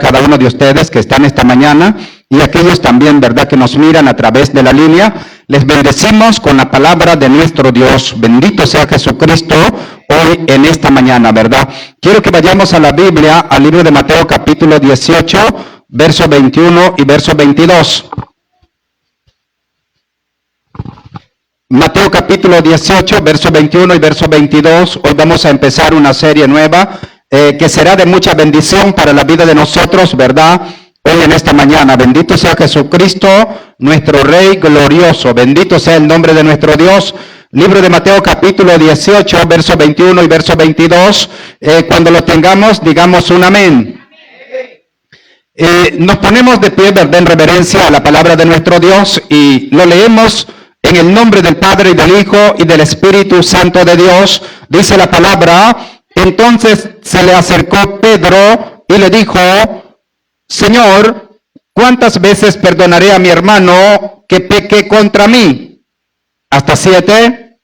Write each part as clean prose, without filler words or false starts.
cada uno de ustedes que están esta mañana y aquellos también, ¿verdad?, que nos miran a través de la línea. Les bendecimos con la palabra de nuestro Dios. Bendito sea Jesucristo hoy en esta mañana, ¿verdad? Quiero que vayamos a la Biblia, al libro de Mateo capítulo 18, verso 21 y verso 22. Mateo capítulo 18, verso 21 y verso 22. Hoy vamos a empezar una serie nueva que será de mucha bendición para la vida de nosotros, ¿verdad? Hoy en esta mañana. Bendito sea Jesucristo, nuestro Rey glorioso. Bendito sea el nombre de nuestro Dios. Libro de Mateo capítulo 18, verso 21 y verso 22. Cuando lo tengamos, digamos un amén. Nos ponemos de pie, ¿verdad?, en reverencia a la palabra de nuestro Dios y lo leemos en el nombre del Padre y del Hijo y del Espíritu Santo de Dios. Dice la palabra: entonces se le acercó Pedro y le dijo: Señor, ¿cuántas veces perdonaré a mi hermano que peque contra mí? ¿Hasta 7?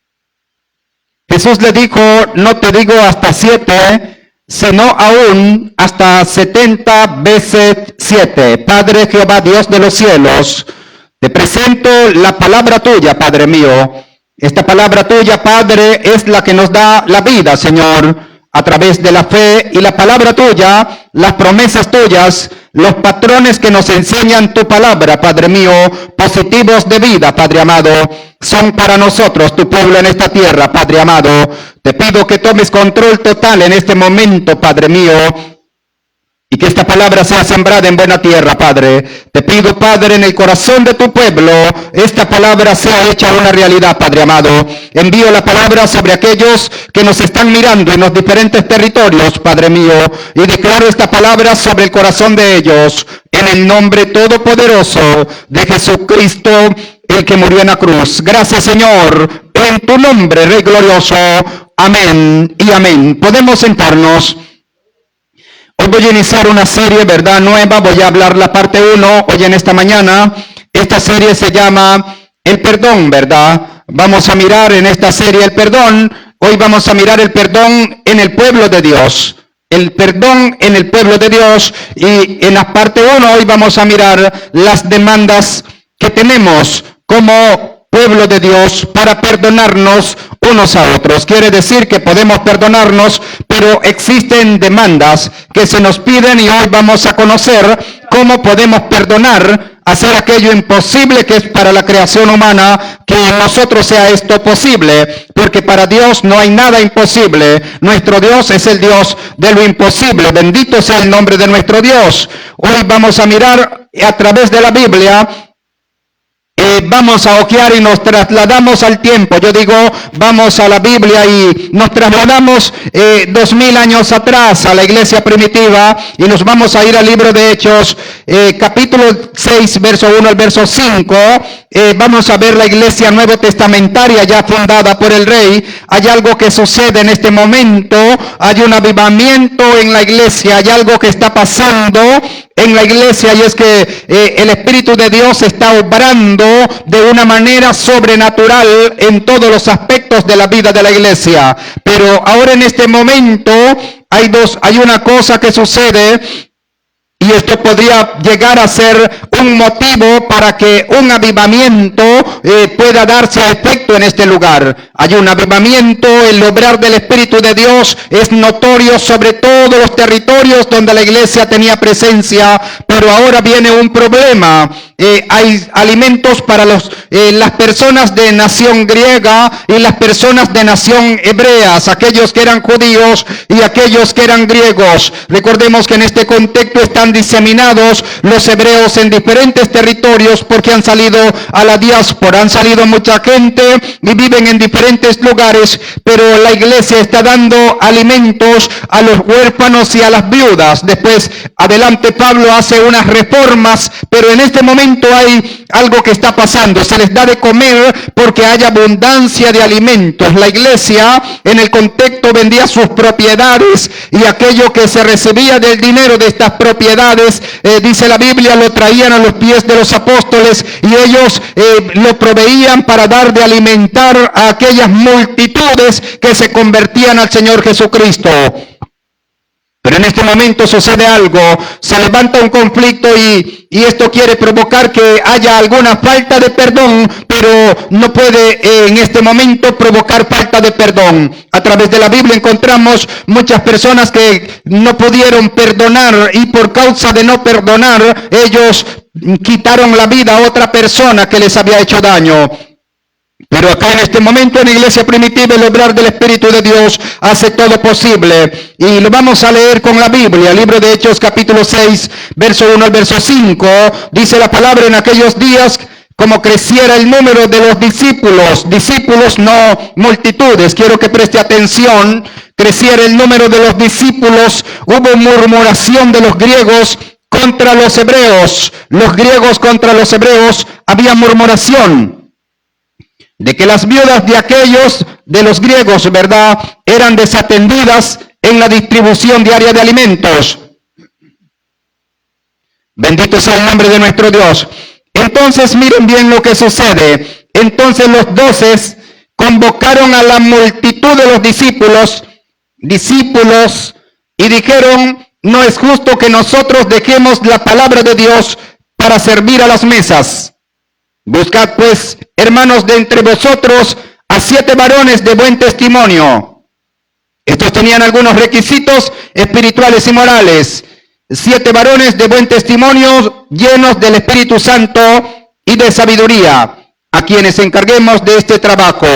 Jesús le dijo: no te digo hasta 7, sino aún hasta 70 veces 7. Padre Jehová, Dios de los cielos, te presento la palabra tuya, Padre mío. Esta palabra tuya, Padre, es la que nos da la vida, Señor, a través de la fe, y la palabra tuya, las promesas tuyas, los patrones que nos enseñan tu palabra, Padre mío, positivos de vida, Padre amado, son para nosotros, tu pueblo en esta tierra, Padre amado. Te pido que tomes control total en este momento, Padre mío, y que esta palabra sea sembrada en buena tierra, Padre. Te pido, Padre, en el corazón de tu pueblo, esta palabra sea hecha una realidad, Padre amado. Envío la palabra sobre aquellos que nos están mirando en los diferentes territorios, Padre mío, y declaro esta palabra sobre el corazón de ellos, en el nombre todopoderoso de Jesucristo, el que murió en la cruz. Gracias, Señor, en tu nombre, Rey glorioso. Amén y amén. Podemos sentarnos. Hoy voy a iniciar una serie, ¿verdad?, nueva. Voy a hablar la parte 1 hoy en esta mañana. Esta serie se llama El Perdón, ¿verdad? Vamos a mirar en esta serie el perdón. Hoy vamos a mirar el perdón en el pueblo de Dios. El perdón en el pueblo de Dios. Y en la parte 1 hoy vamos a mirar las demandas que tenemos como pueblo de Dios para perdonarnos unos a otros. Quiere decir que podemos perdonarnos, pero existen demandas que se nos piden y hoy vamos a conocer cómo podemos perdonar, hacer aquello imposible que es para la creación humana, que en nosotros sea esto posible, porque para Dios no hay nada imposible. Nuestro Dios es el Dios de lo imposible. Bendito sea el nombre de nuestro Dios. Hoy vamos a mirar a través de la Biblia. Vamos a ojear y nos trasladamos al tiempo. Yo digo, vamos a la Biblia y nos trasladamos 2000 años atrás a la iglesia primitiva y nos vamos a ir al libro de Hechos, capítulo 6, verso 1 al verso 5. Vamos a ver la iglesia nuevo testamentaria ya fundada por el rey. Hay algo que sucede en este momento, hay un avivamiento en la iglesia, hay algo que está pasando en la iglesia, y es que el Espíritu de Dios está obrando de una manera sobrenatural en todos los aspectos de la vida de la iglesia. Pero ahora en este momento hay una cosa que sucede, y esto podría llegar a ser un motivo para que un avivamiento pueda darse a efecto en este lugar. Hay un avivamiento, el obrar del Espíritu de Dios es notorio sobre todos los territorios donde la iglesia tenía presencia, pero ahora viene un problema. Hay alimentos para las personas de nación griega y las personas de nación hebreas, aquellos que eran judíos y aquellos que eran griegos. Recordemos que en este contexto están diseminados los hebreos en diferentes territorios porque han salido a la diáspora, han salido mucha gente y viven en diferentes lugares, pero la iglesia está dando alimentos a los huérfanos y a las viudas. Después, adelante, Pablo hace unas reformas, pero en este momento hay algo que está pasando. Se les da de comer porque hay abundancia de alimentos. La iglesia en el contexto vendía sus propiedades y aquello que se recibía del dinero de estas propiedades, dice la Biblia, lo traían a los pies de los apóstoles y ellos lo proveían para dar de alimentar a aquellas multitudes que se convertían al Señor Jesucristo. Pero en este momento sucede algo, se levanta un conflicto y esto quiere provocar que haya alguna falta de perdón, pero no puede en este momento provocar falta de perdón. A través de la Biblia encontramos muchas personas que no pudieron perdonar y por causa de no perdonar, ellos quitaron la vida a otra persona que les había hecho daño. Pero acá en este momento en la iglesia primitiva el obrar del Espíritu de Dios hace todo posible. Y lo vamos a leer con la Biblia. Libro de Hechos capítulo 6, verso 1 al verso 5. Dice la palabra: en aquellos días, como creciera el número de los discípulos no multitudes. Quiero que preste atención. Creciera el número de los discípulos, hubo murmuración de los griegos contra los hebreos. Los griegos contra los hebreos, había murmuración de que las viudas de aquellos, de los griegos, ¿verdad?, eran desatendidas en la distribución diaria de alimentos. Bendito sea el nombre de nuestro Dios. Entonces miren bien lo que sucede. Entonces los 12 convocaron a la multitud de los discípulos, y dijeron: no es justo que nosotros dejemos la palabra de Dios para servir a las mesas. Buscad pues, hermanos, de entre vosotros a 7 varones de buen testimonio. Estos tenían algunos requisitos espirituales y morales. 7 varones de buen testimonio, llenos del Espíritu Santo y de sabiduría, a quienes encarguemos de este trabajo.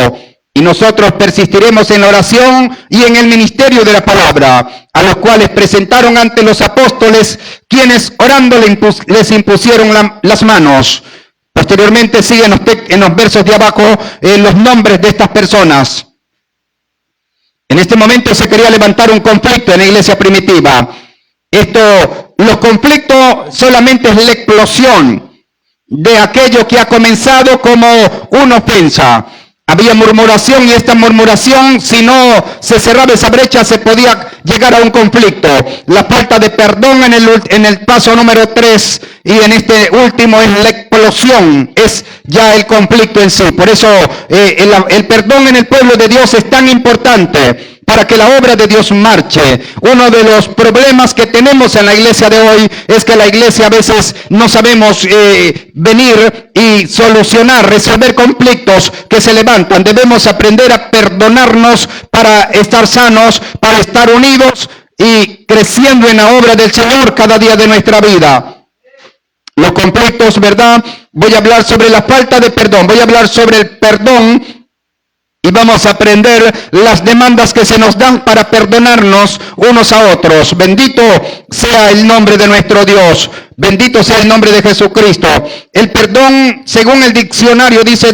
Y nosotros persistiremos en la oración y en el ministerio de la palabra, a los cuales presentaron ante los apóstoles, quienes orando les impusieron las manos. Posteriormente siguen en los versos de abajo los nombres de estas personas. En este momento se quería levantar un conflicto en la iglesia primitiva. Los conflictos solamente es la explosión de aquello que ha comenzado como una ofensa. Había murmuración y esta murmuración, si no se cerraba esa brecha, se podía llegar a un conflicto. La falta de perdón en el paso número 3 y en este último es la explosión, es ya el conflicto en sí. Por eso el perdón en el pueblo de Dios es tan importante para que la obra de Dios marche. Uno de los problemas que tenemos en la iglesia de hoy es que la iglesia a veces no sabemos venir y resolver conflictos que se levantan. Debemos aprender a perdonarnos para estar sanos, para estar unidos y creciendo en la obra del Señor cada día de nuestra vida. Los conflictos, ¿verdad? Voy a hablar sobre la falta de perdón, voy a hablar sobre el perdón. Y vamos a aprender las demandas que se nos dan para perdonarnos unos a otros. Bendito sea el nombre de nuestro Dios. Bendito sea el nombre de Jesucristo. El perdón, según el diccionario, dice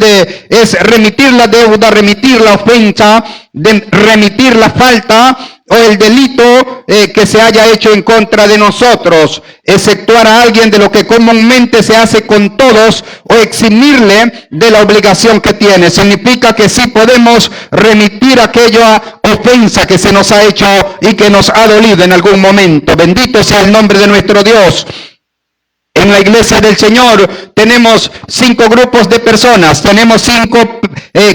es remitir la deuda, remitir la ofensa, remitir la falta o el delito que se haya hecho en contra de nosotros, exceptuar a alguien de lo que comúnmente se hace con todos o eximirle de la obligación que tiene. Significa que sí podemos remitir aquella ofensa que se nos ha hecho y que nos ha dolido en algún momento. Bendito sea el nombre de nuestro Dios. En la iglesia del Señor tenemos 5 grupos de personas, tenemos 5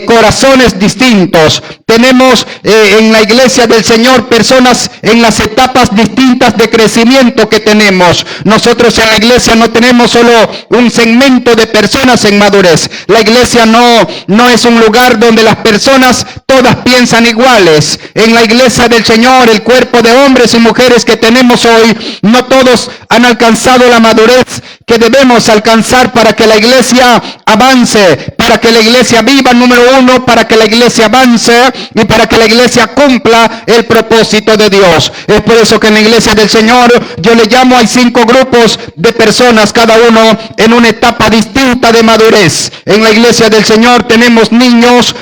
corazones distintos. Tenemos en la iglesia del Señor personas en las etapas distintas de crecimiento que tenemos. Nosotros en la iglesia no tenemos solo un segmento de personas en madurez. La iglesia no es un lugar donde las personas todas piensan iguales. En la iglesia del Señor, el cuerpo de hombres y mujeres que tenemos hoy, no todos han alcanzado la madurez que debemos alcanzar para que la iglesia avance, para que la iglesia viva, número 1, para que la iglesia avance y para que la iglesia cumpla el propósito de Dios. Es por eso que en la iglesia del Señor yo le llamo, hay 5 grupos de personas, cada uno en una etapa distinta de madurez. En la iglesia del Señor tenemos niños,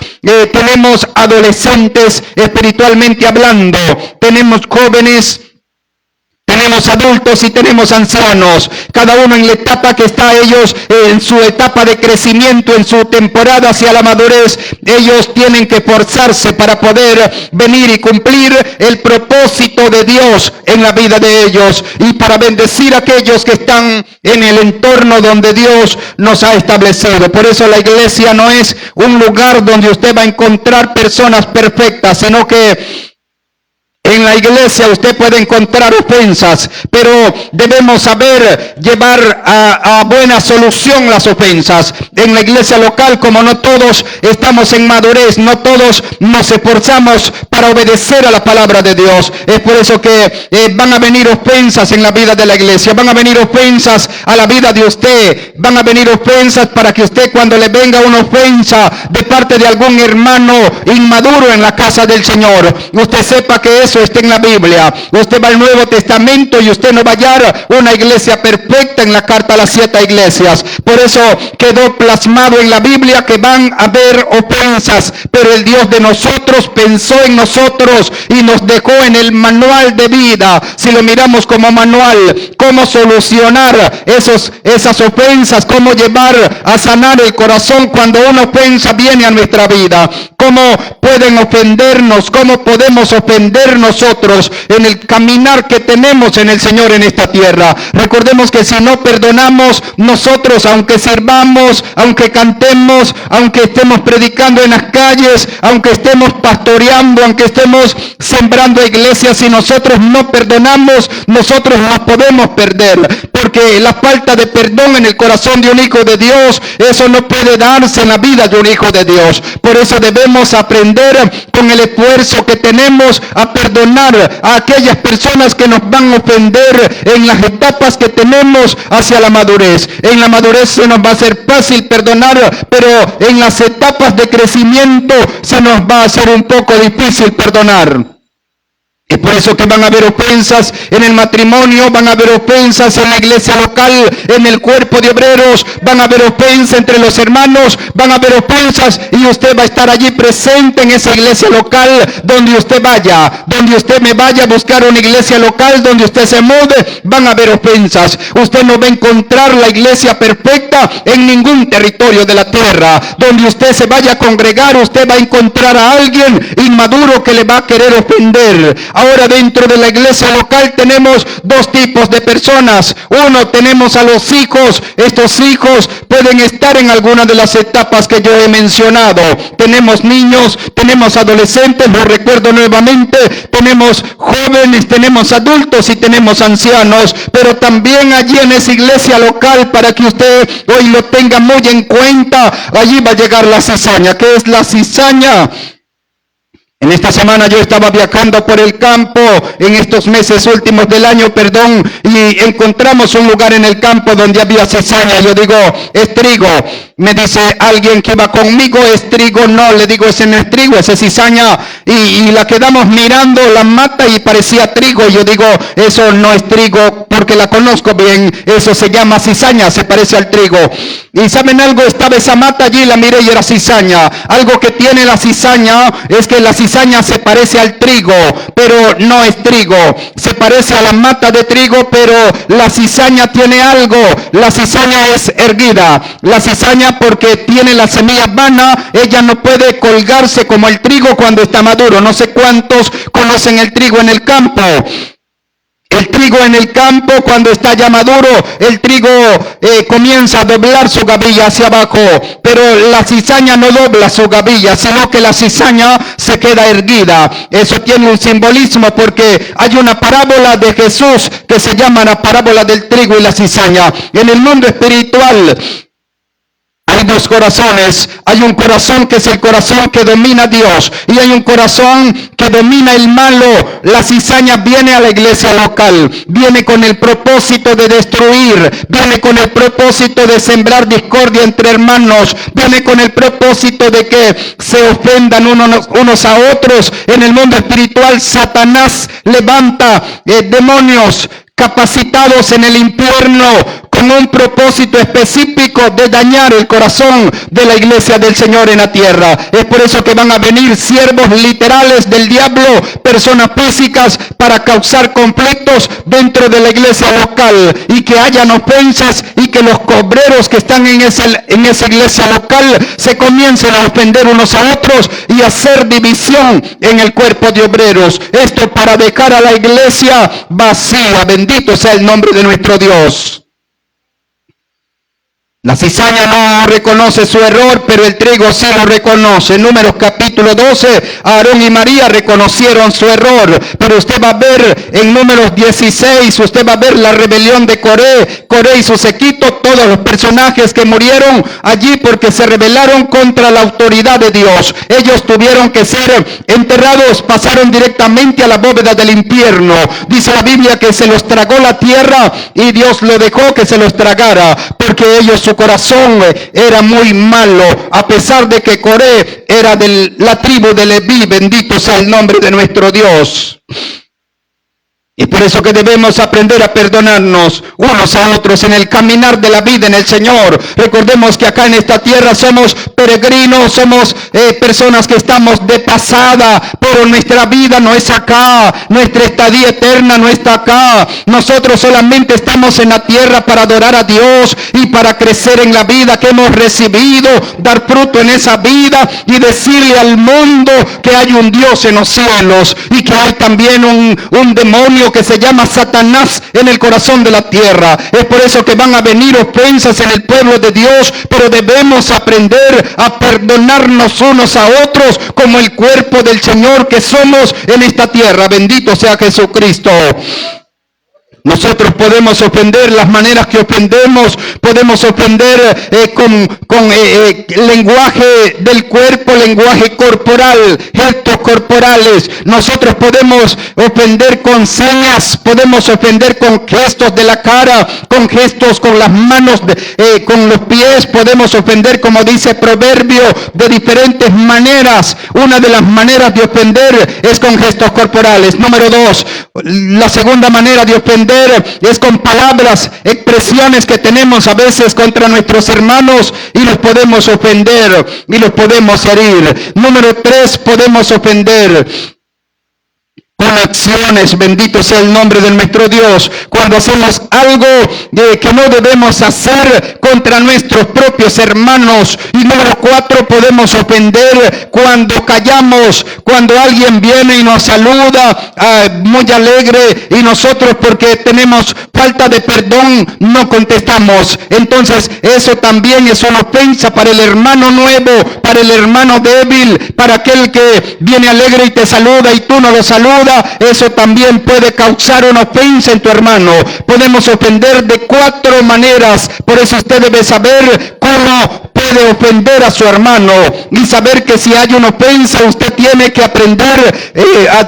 tenemos adolescentes espiritualmente hablando, tenemos jóvenes, tenemos adultos y tenemos ancianos, cada uno en la etapa que está ellos, en su etapa de crecimiento, en su temporada hacia la madurez. Ellos tienen que esforzarse para poder venir y cumplir el propósito de Dios en la vida de ellos y para bendecir a aquellos que están en el entorno donde Dios nos ha establecido. Por eso la iglesia no es un lugar donde usted va a encontrar personas perfectas, sino que En la iglesia usted puede encontrar ofensas, pero debemos saber llevar a buena solución las ofensas. En la iglesia local, como no todos estamos en madurez, no todos nos esforzamos para obedecer a la palabra de Dios. Es por eso que van a venir ofensas en la vida de la iglesia, van a venir ofensas a la vida de usted, van a venir ofensas para que usted, cuando le venga una ofensa de parte de algún hermano inmaduro en la casa del Señor, usted sepa que eso está en la Biblia. Usted va al Nuevo Testamento y usted no va a hallar una iglesia perfecta en la carta a las 7 iglesias. Por eso quedó plasmado en la Biblia que van a haber ofensas, pero el Dios de nosotros pensó en nosotros y nos dejó en el manual de vida. Si lo miramos como manual, cómo solucionar esas ofensas, cómo llevar a sanar el corazón cuando una ofensa viene a nuestra vida, cómo pueden ofendernos, cómo podemos ofender nosotros en el caminar que tenemos en el Señor en esta tierra. Recordemos que si no perdonamos nosotros, aunque sirvamos, aunque cantemos, aunque estemos predicando en las calles, aunque estemos pastoreando, aunque estemos sembrando iglesias, si nosotros no perdonamos, nosotros nos podemos perder, porque la falta de perdón en el corazón de un hijo de Dios, eso no puede darse en la vida de un hijo de Dios. Por eso debemos aprender con el esfuerzo que tenemos a perdonar a aquellas personas que nos van a ofender en las etapas que tenemos hacia la madurez. En la madurez se nos va a hacer fácil perdonar, pero en las etapas de crecimiento se nos va a hacer un poco difícil perdonar. Es por eso que van a haber ofensas en el matrimonio, van a haber ofensas en la iglesia local, en el cuerpo de obreros, van a haber ofensas entre los hermanos, van a haber ofensas y usted va a estar allí presente en esa iglesia local donde usted vaya. Donde usted me vaya a buscar una iglesia local, donde usted se mude, van a haber ofensas. Usted no va a encontrar la iglesia perfecta en ningún territorio de la tierra. Donde usted se vaya a congregar, usted va a encontrar a alguien inmaduro que le va a querer ofender. Ahora, dentro de la iglesia local tenemos dos tipos de personas. Uno, tenemos a los hijos. Estos hijos pueden estar en alguna de las etapas que yo he mencionado. Tenemos niños, tenemos adolescentes, lo recuerdo nuevamente, tenemos jóvenes, tenemos adultos y tenemos ancianos. Pero también allí en esa iglesia local, para que usted hoy lo tenga muy en cuenta, allí va a llegar la cizaña. ¿Qué es la cizaña? En esta semana yo estaba viajando por el campo, en estos meses últimos del año, y encontramos un lugar en el campo donde había cizaña. Yo digo, es trigo. Me dice alguien que iba conmigo, es trigo. No, le digo, ese no es trigo, ese es cizaña. Y la quedamos mirando, la mata, y parecía trigo. Yo digo, eso no es trigo, porque la conozco bien. Eso se llama cizaña, se parece al trigo. Y ¿saben algo? Estaba esa mata allí, la miré y era cizaña. Algo que tiene la cizaña es que la cizaña se parece al trigo, pero no es trigo. Se parece a la mata de trigo, pero la cizaña tiene algo. La cizaña es erguida. La cizaña, porque tiene la semilla vana, ella no puede colgarse como el trigo cuando está maduro. No sé cuántos conocen el trigo en el campo. El trigo en el campo, cuando está ya maduro, el trigo comienza a doblar su gavilla hacia abajo, pero la cizaña no dobla su gavilla, sino que la cizaña se queda erguida. Eso tiene un simbolismo, porque hay una parábola de Jesús que se llama la parábola del trigo y la cizaña. En el mundo espiritual hay dos corazones. Hay un corazón que es el corazón que domina a Dios, y hay un corazón que domina el malo. La cizaña viene a la iglesia local, viene con el propósito de destruir, viene con el propósito de sembrar discordia entre hermanos, viene con el propósito de que se ofendan unos a otros. En el mundo espiritual, Satanás levanta demonios capacitados en el infierno con un propósito específico de dañar el corazón de la iglesia del Señor en la tierra. Es por eso que van a venir siervos literales del diablo, personas físicas, para causar conflictos dentro de la iglesia local, y que hayan ofensas, y que los obreros que están en esa iglesia local se comiencen a ofender unos a otros y hacer división en el cuerpo de obreros. Esto para dejar a la iglesia vacía. Bendito sea el nombre de nuestro Dios. La cizaña no reconoce su error, pero el trigo sí lo reconoce. Números capítulo 12, Aarón y María reconocieron su error. Pero usted va a ver en Números 16, usted va a ver la rebelión de Coré y su séquito, todos los personajes que murieron allí porque se rebelaron contra la autoridad de Dios. Ellos tuvieron que ser enterrados, pasaron directamente a la bóveda del infierno. Dice la Biblia que se los tragó la tierra y Dios lo dejó que se los tragara, porque ellos, su corazón era muy malo, a pesar de que Coré era de la tribu de Leví. Bendito sea el nombre de nuestro Dios. Y por eso que debemos aprender a perdonarnos unos a otros en el caminar de la vida en el Señor. Recordemos que acá en esta tierra somos peregrinos, somos personas que estamos de pasada, pero nuestra vida no es acá, nuestra estadía eterna no está acá. Nosotros solamente estamos en la tierra para adorar a Dios y para crecer en la vida que hemos recibido, dar fruto en esa vida y decirle al mundo que hay un Dios en los cielos y que hay también un demonio que se llama Satanás en el corazón de la tierra. Es por eso que van a venir ofensas en el pueblo de Dios, pero debemos aprender a perdonarnos unos a otros como el cuerpo del Señor que somos en esta tierra. Bendito sea Jesucristo. Nosotros podemos ofender las maneras que ofendemos, podemos ofender con lenguaje del cuerpo, lenguaje corporal, gestos corporales. Nosotros podemos ofender con señas, podemos ofender con gestos de la cara, con gestos con las manos, con los pies. Podemos ofender, como dice Proverbio, de diferentes maneras. Una de las maneras de ofender es con gestos corporales. Número 2, la segunda manera de ofender es con palabras, expresiones que tenemos a veces contra nuestros hermanos y los podemos ofender y los podemos herir. Número 3, podemos ofender con acciones. Bendito sea el nombre de nuestro Dios. Cuando hacemos algo que no debemos hacer contra nuestros propios hermanos. Y número 4, podemos ofender cuando callamos, cuando alguien viene y nos saluda muy alegre y nosotros, porque tenemos falta de perdón, no contestamos. Entonces eso también es una ofensa para el hermano nuevo, para el hermano débil, para aquel que viene alegre y te saluda y tú no lo saludas. Eso también puede causar una ofensa en tu hermano. Podemos ofender de 4 maneras. Por eso usted debe saber cómo puede ofender a su hermano y saber que si hay una ofensa, usted tiene que aprender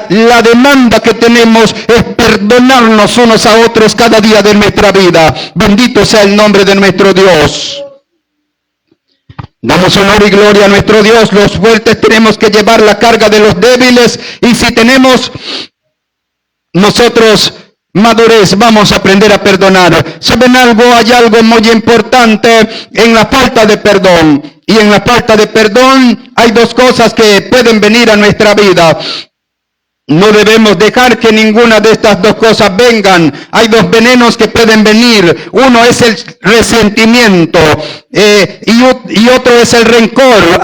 la demanda que tenemos es perdonarnos unos a otros cada día de nuestra vida. Bendito sea el nombre de nuestro Dios. Damos honor y gloria a nuestro Dios. Los fuertes tenemos que llevar la carga de los débiles, y si tenemos nosotros madurez, vamos a aprender a perdonar. ¿Saben algo? Hay algo muy importante en la falta de perdón. Y en la falta de perdón hay 2 cosas que pueden venir a nuestra vida. No debemos dejar que ninguna de estas 2 cosas vengan. Hay 2 venenos que pueden venir. Uno es el resentimiento y otro es el rencor.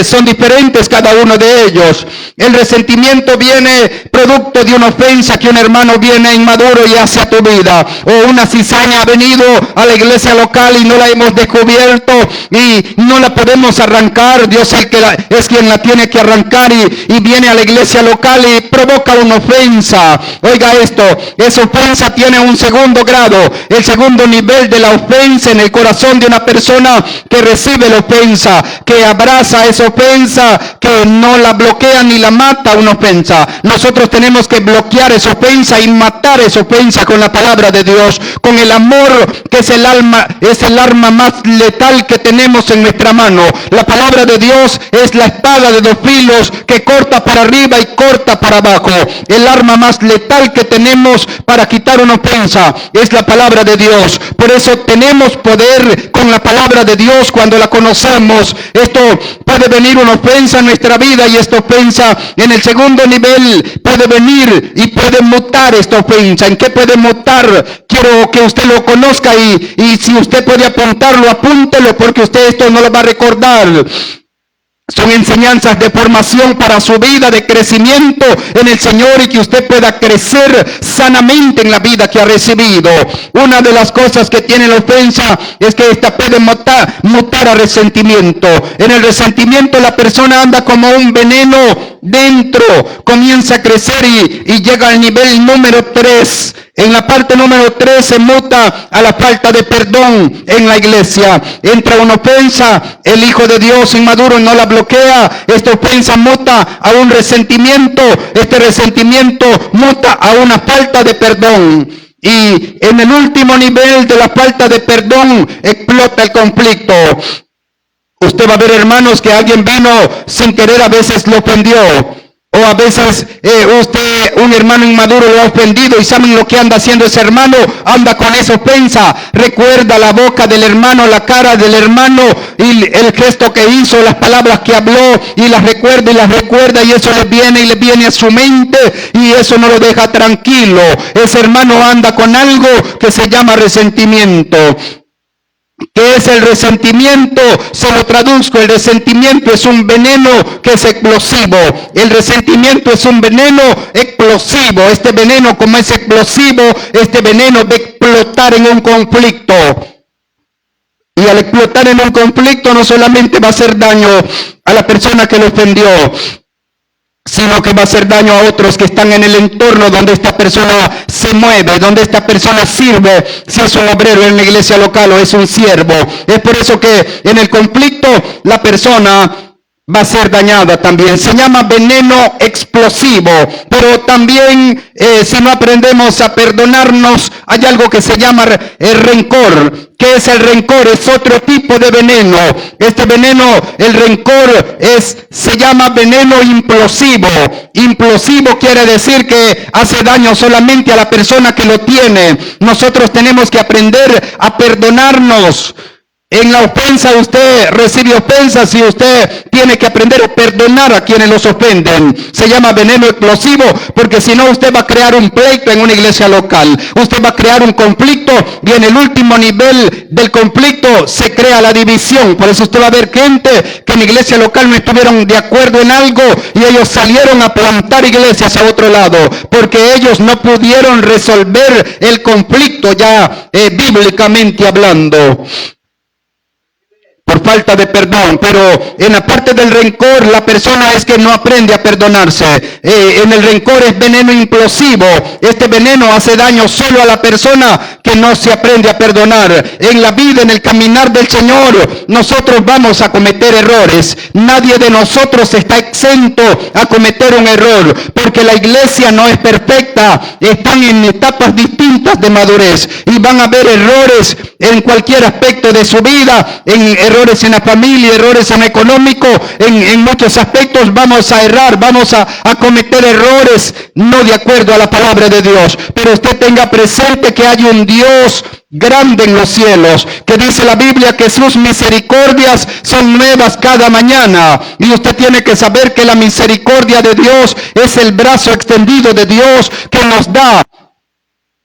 Son diferentes cada uno de ellos. El resentimiento viene producto de una ofensa que un hermano viene inmaduro y hace a tu vida. O una cizaña ha venido a la iglesia local y no la hemos descubierto y no la podemos arrancar. Dios es quien la tiene que arrancar y viene a la iglesia local y provoca una ofensa. Oiga esto, esa ofensa tiene un segundo grado, el segundo nivel de la ofensa en el corazón de una persona que recibe la ofensa, que abraza esa ofensa, que no la bloquea ni la mata una ofensa. Nosotros tenemos que bloquear esa ofensa y matar esa ofensa con la palabra de Dios, con el amor, que es el arma más letal que tenemos en nuestra mano. La palabra de Dios es la espada de 2 filos que corta para arriba y corta para abajo. El arma más letal que tenemos para quitar una ofensa es la palabra de Dios. Por eso tenemos poder con la palabra de Dios cuando la conocemos. Esto puede venir una ofensa en nuestra vida, y esta ofensa en el segundo nivel puede venir y puede mutar esta ofensa. ¿En qué puede mutar? Quiero que usted lo conozca y si usted puede apuntarlo, apúntelo, porque usted esto no lo va a recordar. Son enseñanzas de formación para su vida, de crecimiento en el Señor y que usted pueda crecer sanamente en la vida que ha recibido. Una de las cosas que tiene la ofensa es que esta puede mutar a resentimiento. En el resentimiento la persona anda como un veneno dentro, comienza a crecer y llega al nivel número 3. En la parte número 3 se muta a la falta de perdón en la iglesia. Entra una ofensa, el Hijo de Dios inmaduro no la bloquea. Esta ofensa muta a un resentimiento. Este resentimiento muta a una falta de perdón. Y en el último nivel de la falta de perdón explota el conflicto. Usted va a ver, hermanos, que alguien vino sin querer, a veces lo ofendió. O a veces un hermano inmaduro lo ha ofendido y saben lo que anda haciendo ese hermano, anda con esa ofensa. Recuerda la boca del hermano, la cara del hermano y el gesto que hizo, las palabras que habló y las recuerda y eso le viene a su mente y eso no lo deja tranquilo. Ese hermano anda con algo que se llama resentimiento. ¿Qué es el resentimiento? Se lo traduzco. El resentimiento es un veneno que es explosivo. El resentimiento es un veneno explosivo. Este veneno, como es explosivo, este veneno va a explotar en un conflicto. Y al explotar en un conflicto no solamente va a hacer daño a la persona que lo ofendió, sino que va a hacer daño a otros que están en el entorno donde esta persona se mueve, donde esta persona sirve, si es un obrero en la iglesia local o es un siervo. Es por eso que en el conflicto la persona va a ser dañada también. Se llama veneno explosivo, pero también si no aprendemos a perdonarnos, hay algo que se llama el rencor. ¿Qué es el rencor? Es otro tipo de veneno. Este veneno, el rencor, se llama veneno implosivo. Implosivo quiere decir que hace daño solamente a la persona que lo tiene. Nosotros tenemos que aprender a perdonarnos. En la ofensa usted recibe ofensas y usted tiene que aprender a perdonar a quienes los ofenden. Se llama veneno explosivo porque si no usted va a crear un pleito en una iglesia local. Usted va a crear un conflicto y en el último nivel del conflicto se crea la división. Por eso usted va a ver gente que en la iglesia local no estuvieron de acuerdo en algo y ellos salieron a plantar iglesias a otro lado porque ellos no pudieron resolver el conflicto ya bíblicamente hablando. Por falta de perdón, pero en la parte del rencor la persona es que no aprende a perdonarse. En el rencor es veneno implosivo. Este veneno hace daño solo a la persona que no se aprende a perdonar. En la vida, en el caminar del Señor, nosotros vamos a cometer errores. Nadie de nosotros está exento a cometer un error, porque la iglesia no es perfecta. Están en etapas distintas de madurez y van a haber errores en cualquier aspecto de su vida, en errores en la familia, errores en lo económico, en muchos aspectos vamos a errar, vamos a cometer errores no de acuerdo a la palabra de Dios. Pero usted tenga presente que hay un Dios grande en los cielos, que dice la Biblia que sus misericordias son nuevas cada mañana. Y usted tiene que saber que la misericordia de Dios es el brazo extendido de Dios que nos da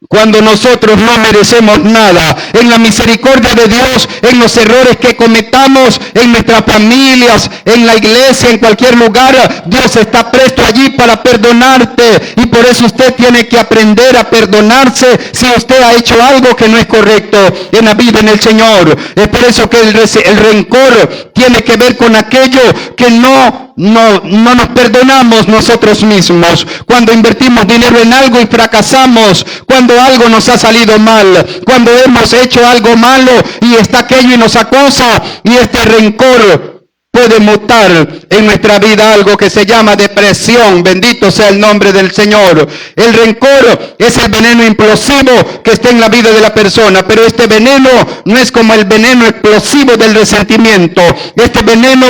cuando nosotros no merecemos nada. En la misericordia de Dios, en los errores que cometamos, en nuestras familias, en la iglesia, en cualquier lugar, Dios está presto allí para perdonarte. Y por eso usted tiene que aprender a perdonarse si usted ha hecho algo que no es correcto en la vida en el Señor. Es por eso que el rencor tiene que ver con aquello que no nos perdonamos nosotros mismos. Cuando invertimos dinero en algo y fracasamos, cuando algo nos ha salido mal, cuando hemos hecho algo malo y está aquello y nos acosa, y este rencor puede mutar en nuestra vida algo que se llama depresión. Bendito sea el nombre del Señor. El rencor es el veneno implosivo que está en la vida de la persona, pero este veneno no es como el veneno explosivo del resentimiento. Este veneno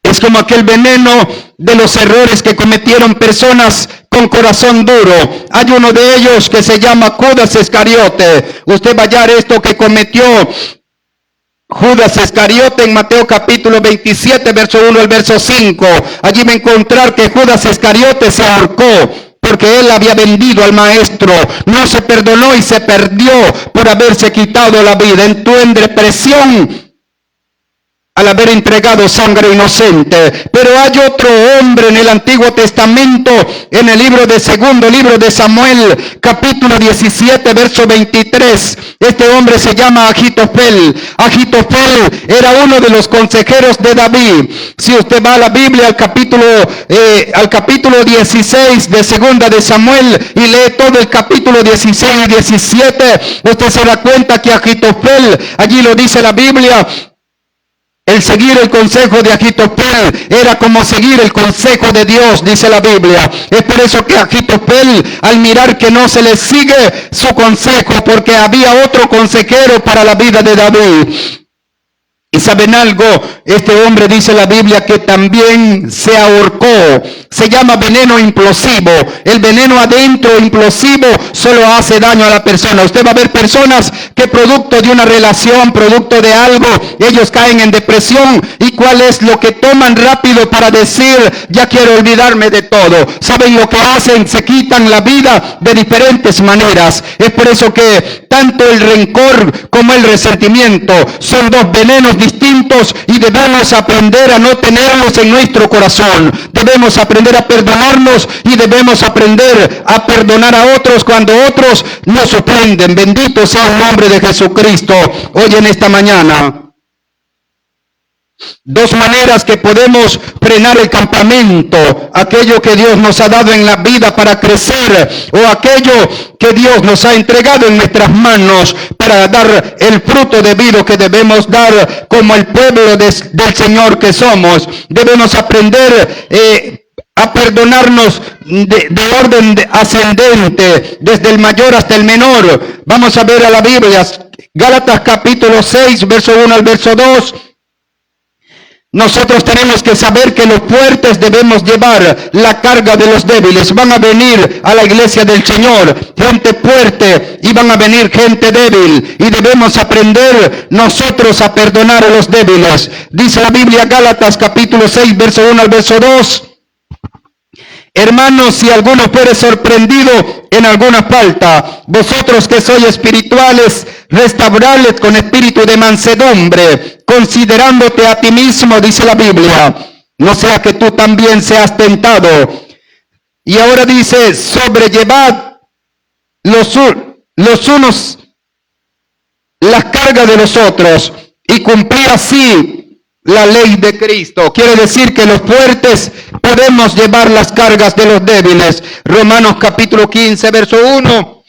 es como aquel veneno de los errores que cometieron personas con corazón duro. Hay uno de ellos que se llama Judas Iscariote. Usted va a hallar esto que cometió Judas Iscariote en Mateo capítulo 27, verso 1 al verso 5. Allí va a encontrar que Judas Iscariote se ahorcó porque él había vendido al maestro. No se perdonó y se perdió por haberse quitado la vida. Entró en depresión al haber entregado sangre inocente. Pero hay otro hombre en el Antiguo Testamento, en el segundo libro de Samuel, capítulo 17, verso 23. Este hombre se llama Ahitofel. Ahitofel era uno de los consejeros de David. Si usted va a la Biblia al capítulo 16 de segunda de Samuel y lee todo el capítulo 16 y 17, usted se da cuenta que Ahitofel, allí lo dice la Biblia, el seguir el consejo de Ahitofel era como seguir el consejo de Dios, dice la Biblia. Es por eso que Ahitofel, al mirar que no se le sigue su consejo, porque había otro consejero para la vida de David. ¿Y saben algo? Este hombre, dice la Biblia, que también se ahorcó. Se llama veneno implosivo. El veneno adentro implosivo solo hace daño a la persona. Usted va a ver personas que producto de una relación, producto de algo, ellos caen en depresión. ¿Y cuál es lo que toman rápido para decir, ya quiero olvidarme de todo? ¿Saben lo que hacen? Se quitan la vida de diferentes maneras. Es por eso que tanto el rencor como el resentimiento son dos venenos distintos y debemos aprender a no tenerlos en nuestro corazón. Debemos aprender a perdonarnos y debemos aprender a perdonar a otros cuando otros nos ofenden. Bendito sea el nombre de Jesucristo hoy en esta mañana. Dos maneras que podemos frenar el campamento, aquello que Dios nos ha dado en la vida para crecer, o aquello que Dios nos ha entregado en nuestras manos para dar el fruto debido que debemos dar como el pueblo del Señor que somos. Debemos aprender a perdonarnos de orden ascendente, desde el mayor hasta el menor. Vamos a ver a la Biblia, Gálatas capítulo 6, verso 1 al verso 2. Nosotros tenemos que saber que los fuertes debemos llevar la carga de los débiles. Van a venir a la iglesia del Señor gente fuerte y van a venir gente débil. Y debemos aprender nosotros a perdonar a los débiles. Dice la Biblia, Gálatas capítulo 6, verso 1 al verso 2. Hermanos, si alguno fuere sorprendido en alguna falta, vosotros que sois espirituales, restaurarles con espíritu de mansedumbre, considerándote a ti mismo, dice la Biblia, no sea que tú también seas tentado. Y ahora dice, sobrellevad los unos las cargas de los otros y cumplid así la ley de Cristo. Quiere decir que los fuertes podemos llevar las cargas de los débiles. Romanos capítulo 15, verso 1.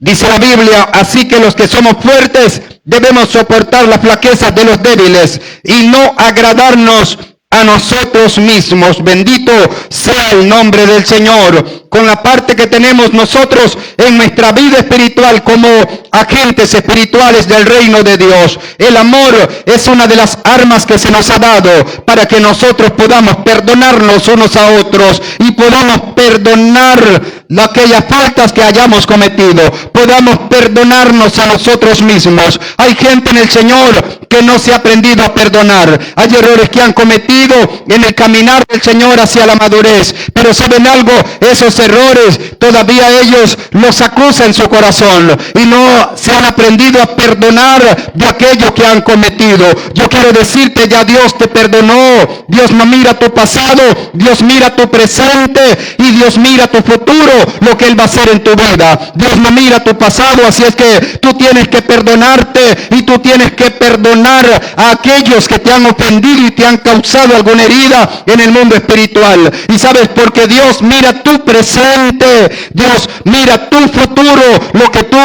Dice la Biblia, así que los que somos fuertes debemos soportar las flaquezas de los débiles y no agradarnos a nosotros mismos. Bendito sea el nombre del Señor. Con la parte que tenemos nosotros en nuestra vida espiritual como agentes espirituales del reino de Dios. El amor es una de las armas que se nos ha dado para que nosotros podamos perdonarnos unos a otros y podamos perdonar aquellas faltas que hayamos cometido. Podamos perdonarnos a nosotros mismos. Hay gente en el Señor que no se ha aprendido a perdonar. Hay errores que han cometido en el caminar del Señor hacia la madurez. Pero ¿saben algo? Esos errores todavía ellos los acusan en su corazón y no se han aprendido a perdonar de aquello que han cometido. Yo quiero decirte, ya Dios te perdonó. Dios no mira tu pasado, Dios mira tu presente y Dios mira tu futuro, lo que Él va a hacer en tu vida. Dios no mira tu pasado, así es que tú tienes que perdonarte y tú tienes que perdonar a aquellos que te han ofendido y te han causado alguna herida en el mundo espiritual. Y sabes, porque Dios mira tu presente, Dios mira tu futuro, lo que tú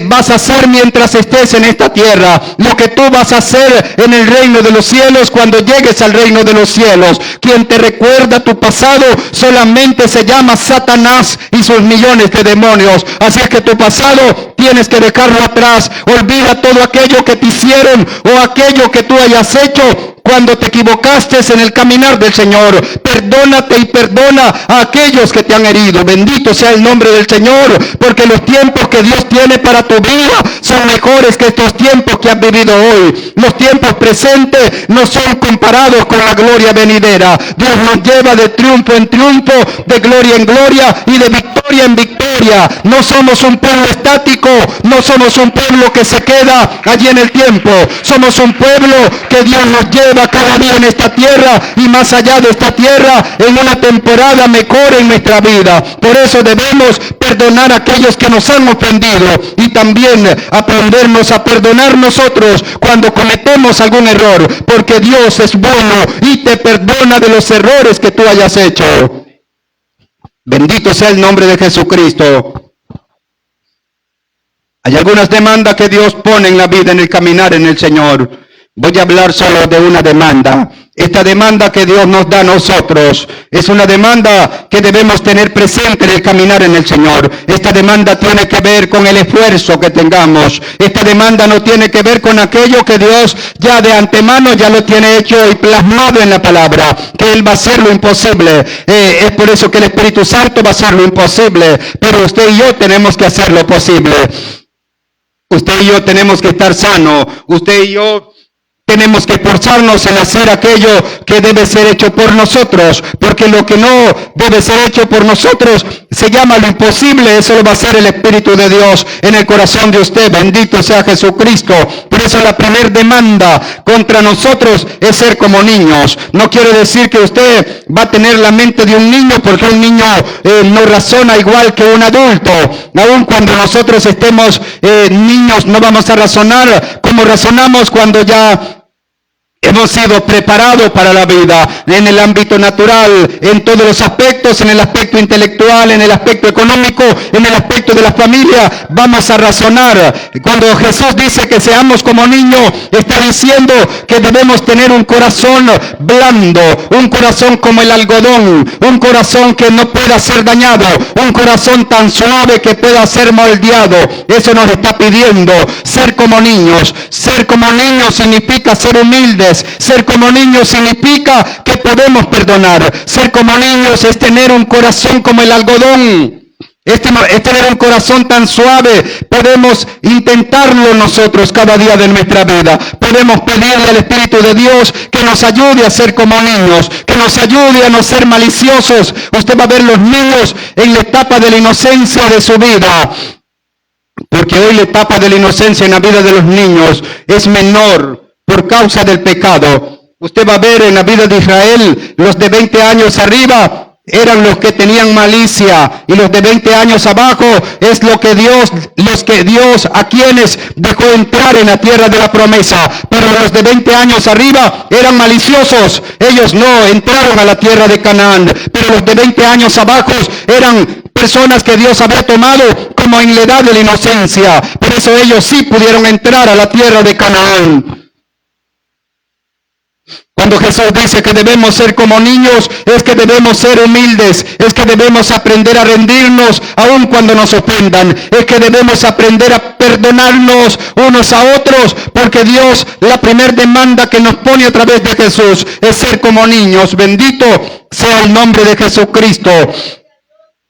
vas a hacer mientras estés en esta tierra, lo que tú vas a hacer en el reino de los cielos cuando llegues al reino de los cielos. Quien te recuerda tu pasado solamente se llama Satanás y sus millones de demonios. Así es que tu pasado tienes que dejarlo atrás. Olvida todo aquello que te hicieron o aquello que tú hayas hecho cuando te equivocaste en el caminar del Señor. Perdónate y perdona a aquellos que te han herido. Bendito sea el nombre del Señor, porque los tiempos que Dios tiene para tu vida son mejores que estos tiempos que has vivido hoy. Los tiempos presentes no son comparados con la gloria venidera. Dios nos lleva de triunfo en triunfo, de gloria en gloria y de victoria en victoria. No somos un pueblo estático, no somos un pueblo que se queda allí en el tiempo. Somos un pueblo que Dios nos lleva cada día en esta tierra y más allá de esta tierra en una temporada mejor en nuestra vida. Por eso debemos perdonar a aquellos que nos han ofendido y también aprendernos a perdonar nosotros cuando cometemos algún error, porque Dios es bueno y te perdona de los errores que tú hayas hecho. Bendito sea el nombre de Jesucristo. Hay algunas demandas que Dios pone en la vida, en el caminar en el Señor. Voy a hablar solo de una demanda. Esta demanda que Dios nos da a nosotros es una demanda que debemos tener presente en el caminar en el Señor. Esta demanda tiene que ver con el esfuerzo que tengamos. Esta demanda no tiene que ver con aquello que Dios ya de antemano ya lo tiene hecho y plasmado en la palabra, que Él va a hacer lo imposible. Es por eso que el Espíritu Santo va a hacer lo imposible, pero usted y yo tenemos que hacer lo posible. Usted y yo tenemos que estar sanos. Usted y yo tenemos que esforzarnos en hacer aquello que debe ser hecho por nosotros, porque lo que no debe ser hecho por nosotros se llama lo imposible. Eso lo va a hacer el Espíritu de Dios en el corazón de usted. Bendito sea Jesucristo. Por eso la primera demanda contra nosotros es ser como niños. No quiere decir que usted va a tener la mente de un niño, porque un niño no razona igual que un adulto. Aun cuando nosotros estemos niños, no vamos a razonar como razonamos cuando ya hemos sido preparados para la vida, en el ámbito natural, en todos los aspectos, en el aspecto intelectual, en el aspecto económico, en el aspecto de la familia. Vamos a razonar. Cuando Jesús dice que seamos como niños, está diciendo que debemos tener un corazón blando, un corazón como el algodón, un corazón que no pueda ser dañado, un corazón tan suave que pueda ser moldeado. Eso nos está pidiendo ser como niños. Ser como niños significa ser humildes. Ser como niños significa que podemos perdonar. Ser como niños es tener un corazón como el algodón. Es tener un corazón tan suave. Podemos intentarlo nosotros cada día de nuestra vida. Podemos pedirle al Espíritu de Dios que nos ayude a ser como niños, que nos ayude a no ser maliciosos. Usted va a ver los niños en la etapa de la inocencia de su vida. Porque hoy la etapa de la inocencia en la vida de los niños es menor por causa del pecado. Usted va a ver en la vida de Israel, los de 20 años arriba eran los que tenían malicia, y los de 20 años abajo es los que Dios a quienes dejó entrar en la tierra de la promesa. Pero los de 20 años arriba eran maliciosos, ellos no entraron a la tierra de Canaán. Pero los de 20 años abajo eran personas que Dios había tomado como en la edad de la inocencia. Por eso ellos sí pudieron entrar a la tierra de Canaán. Cuando Jesús dice que debemos ser como niños, es que debemos ser humildes, es que debemos aprender a rendirnos aun cuando nos ofendan, es que debemos aprender a perdonarnos unos a otros, porque Dios, la primera demanda que nos pone a través de Jesús es ser como niños. Bendito sea el nombre de Jesucristo.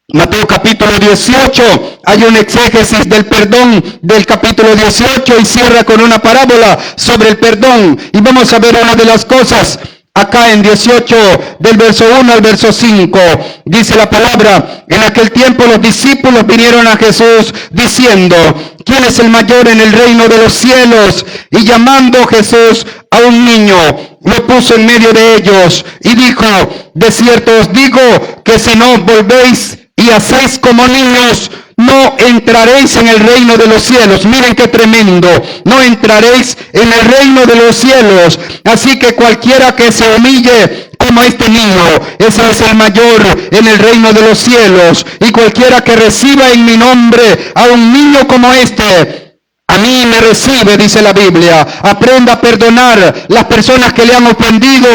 Mateo capítulo 18, hay un exégesis del perdón del capítulo 18 y cierra con una parábola sobre el perdón. Y vamos a ver una de las cosas acá en 18 del verso 1 al verso 5. Dice la palabra: en aquel tiempo los discípulos vinieron a Jesús diciendo: ¿quién es el mayor en el reino de los cielos? Y llamando Jesús a un niño, lo puso en medio de ellos y dijo: de cierto os digo que si no volvéis y hacéis como niños, no entraréis en el reino de los cielos. Miren qué tremendo. No entraréis en el reino de los cielos. Así que cualquiera que se humille como este niño, ese es el mayor en el reino de los cielos. Y cualquiera que reciba en mi nombre a un niño como este, a mí me recibe, dice la Biblia. Aprenda a perdonar las personas que le han ofendido.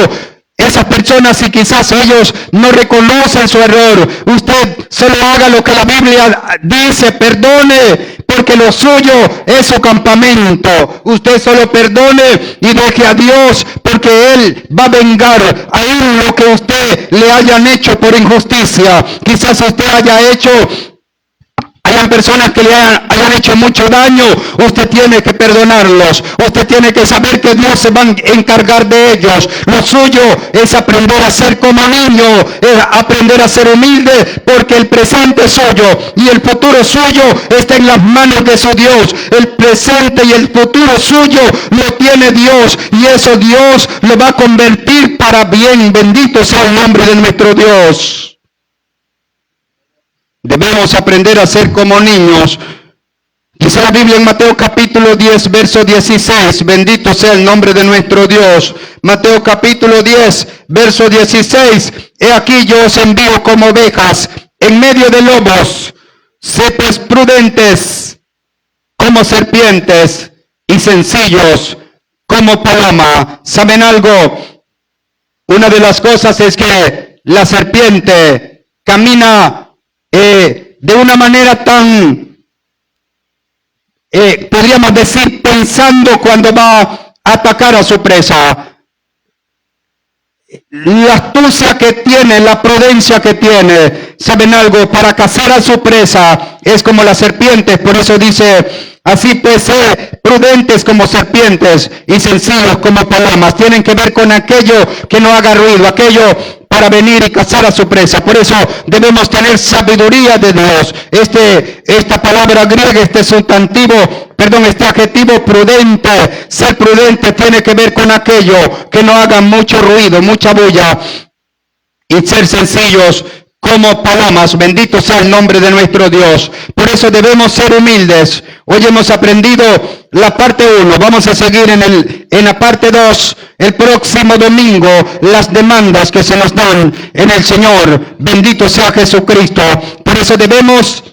Esas personas, si quizás ellos no reconocen su error, usted solo haga lo que la Biblia dice: perdone, porque lo suyo es su campamento. Usted solo perdone y deje a Dios, porque Él va a vengar aún lo que usted le hayan hecho por injusticia. Quizás usted haya Sean personas que le hayan hecho mucho daño, usted tiene que perdonarlos. Usted tiene que saber que Dios se va a encargar de ellos. Lo suyo es aprender a ser como niño, es aprender a ser humilde, porque el presente es suyo y el futuro suyo está en las manos de su Dios. El presente y el futuro suyo lo tiene Dios, y eso Dios lo va a convertir para bien. Bendito sea el nombre de nuestro Dios. Debemos aprender a ser como niños. Dice la Biblia en Mateo capítulo 10, verso 16, bendito sea el nombre de nuestro Dios. Mateo capítulo 10, verso 16, he aquí yo os envío como ovejas en medio de lobos. Sed pues prudentes como serpientes y sencillos como paloma. ¿Saben algo? Una de las cosas es que la serpiente camina de una manera tan, podríamos decir, pensando cuando va a atacar a su presa. La astucia que tiene, la prudencia que tiene, ¿saben algo? Para cazar a su presa es como la serpiente. Por eso dice, así pues, prudentes como serpientes y sencillos como palomas. Tienen que ver con aquello que no haga ruido, aquello para venir y cazar a su presa. Por eso debemos tener sabiduría de Dios. Esta palabra griega, este adjetivo prudente, ser prudente tiene que ver con aquello que no haga mucho ruido, mucha bulla, y ser sencillos como palomas. Bendito sea el nombre de nuestro Dios. Por eso debemos ser humildes. Hoy hemos aprendido la parte 1. Vamos a seguir en la parte 2 el próximo domingo, las demandas que se nos dan en el Señor. Bendito sea Jesucristo. Por eso debemos